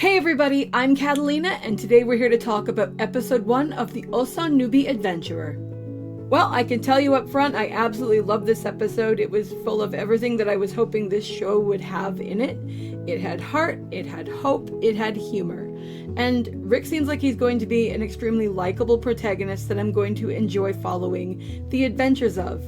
Hey everybody, I'm Katallina, and today we're here to talk about episode 1 of the Ossan Newbie Adventurer. Well, I can tell you up front, I absolutely love this episode. It was full of everything that I was hoping this show would have in it. It had heart, it had hope, it had humor. And Rick seems like he's going to be an extremely likable protagonist that I'm going to enjoy following the adventures of.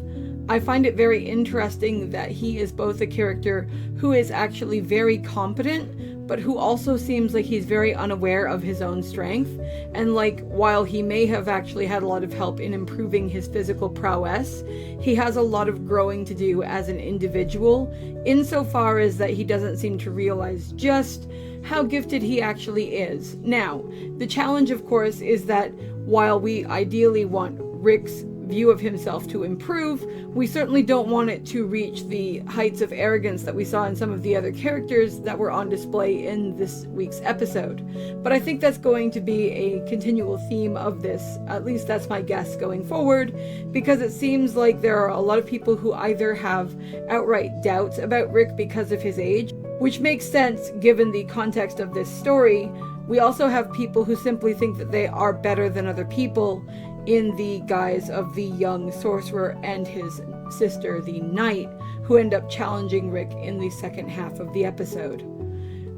I find it very interesting that he is both a character who is actually very competent, but who also seems like he's very unaware of his own strength. And like, while he may have actually had a lot of help in improving his physical prowess, he has a lot of growing to do as an individual, insofar as that he doesn't seem to realize just how gifted he actually is. Now, the challenge, of course, is that while we ideally want Rick's view of himself to improve, we certainly don't want it to reach the heights of arrogance that we saw in some of the other characters that were on display in this week's episode. But I think that's going to be a continual theme of this, at least that's my guess going forward, because it seems like there are a lot of people who either have outright doubts about Rick because of his age, which makes sense given the context of this story. We also have people who simply think that they are better than other people, in the guise of the young sorcerer and his sister, the knight, who end up challenging Rick in the second half of the episode.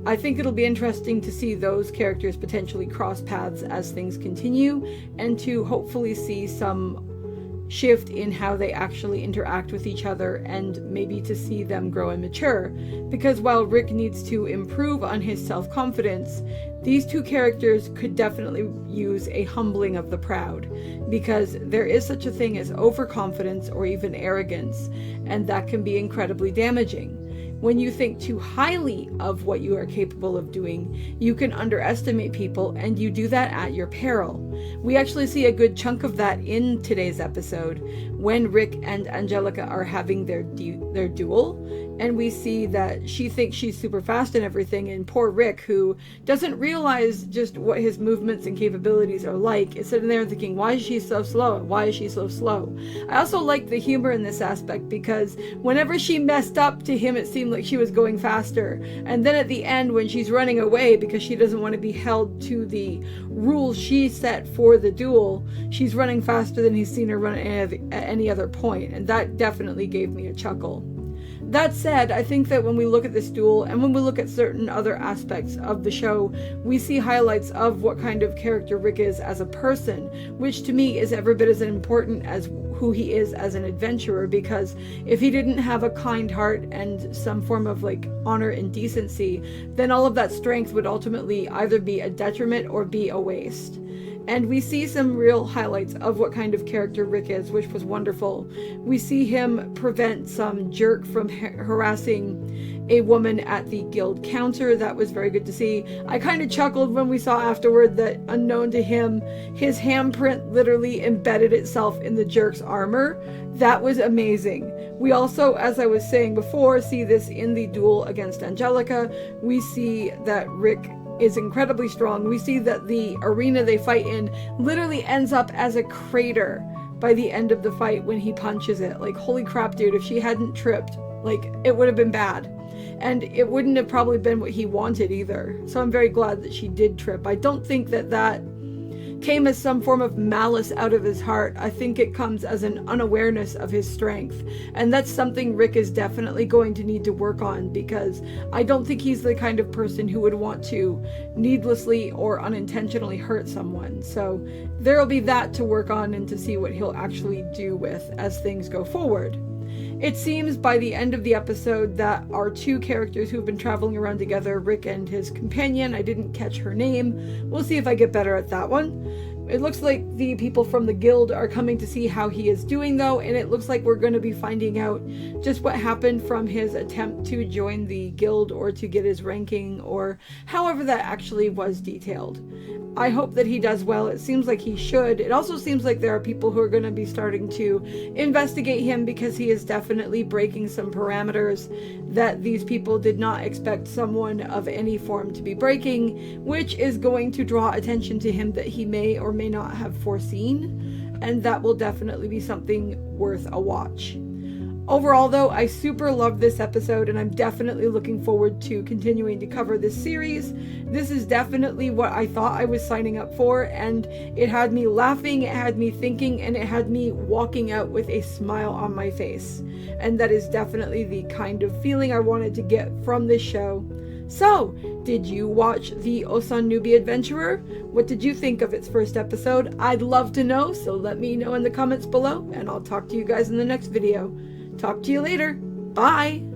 I think it'll be interesting to see those characters potentially cross paths as things continue, and to hopefully see some shift in how they actually interact with each other, and maybe to see them grow and mature. Because while Rick needs to improve on his self-confidence, these two characters could definitely use a humbling of the proud, because there is such a thing as overconfidence or even arrogance, and that can be incredibly damaging. When you think too highly of what you are capable of doing, you can underestimate people, and you do that at your peril. We actually see a good chunk of that in today's episode, when Rick and Angelica are having their duel, and we see that she thinks she's super fast and everything, and poor Rick, who doesn't realize just what his movements and capabilities are like, is sitting there thinking, why is she so slow? Why is she so slow? I also like the humor in this aspect, because whenever she messed up, to him it seemed like she was going faster. And then at the end, when she's running away because she doesn't want to be held to the rules she set for the duel, she's running faster than he's seen her run at any other point. And that definitely gave me a chuckle. That said, I think that when we look at this duel, and when we look at certain other aspects of the show, we see highlights of what kind of character Rick is as a person, which to me is every bit as important as who he is as an adventurer, because if he didn't have a kind heart and some form of like honor and decency, then all of that strength would ultimately either be a detriment or be a waste. And we see some real highlights of what kind of character Rick is, which was wonderful. We see him prevent some jerk from harassing a woman at the guild counter. That was very good to see. I kind of chuckled when we saw afterward that, unknown to him, his handprint literally embedded itself in the jerk's armor. That was amazing. We also, as I was saying before, see this in the duel against Angelica. We see that Rick is incredibly strong. We see that the arena they fight in literally ends up as a crater by the end of the fight when he punches it. Like, holy crap, dude, if she hadn't tripped, like, it would have been bad. And it wouldn't have probably been what he wanted either. So I'm very glad that she did trip. I don't think that that came as some form of malice out of his heart. I think it comes as an unawareness of his strength. And that's something Rick is definitely going to need to work on, because I don't think he's the kind of person who would want to needlessly or unintentionally hurt someone. So there'll be that to work on and to see what he'll actually do with as things go forward. It seems by the end of the episode that our two characters who've been traveling around together, Rick and his companion, I didn't catch her name. We'll see if I get better at that one. It looks like the people from the guild are coming to see how he is doing though, and it looks like we're going to be finding out just what happened from his attempt to join the guild or to get his ranking, or however that actually was detailed. I hope that he does well. It seems like he should. It also seems like there are people who are going to be starting to investigate him, because he is definitely breaking some parameters that these people did not expect someone of any form to be breaking, which is going to draw attention to him that he may or may not have foreseen, and that will definitely be something worth a watch. Overall, though, I super loved this episode, and I'm definitely looking forward to continuing to cover this series. This is definitely what I thought I was signing up for, and it had me laughing, it had me thinking, and it had me walking out with a smile on my face. And that is definitely the kind of feeling I wanted to get from this show. So, did you watch the Ossan Newbie Adventurer? What did you think of its first episode? I'd love to know, so let me know in the comments below, and I'll talk to you guys in the next video. Talk to you later. Bye!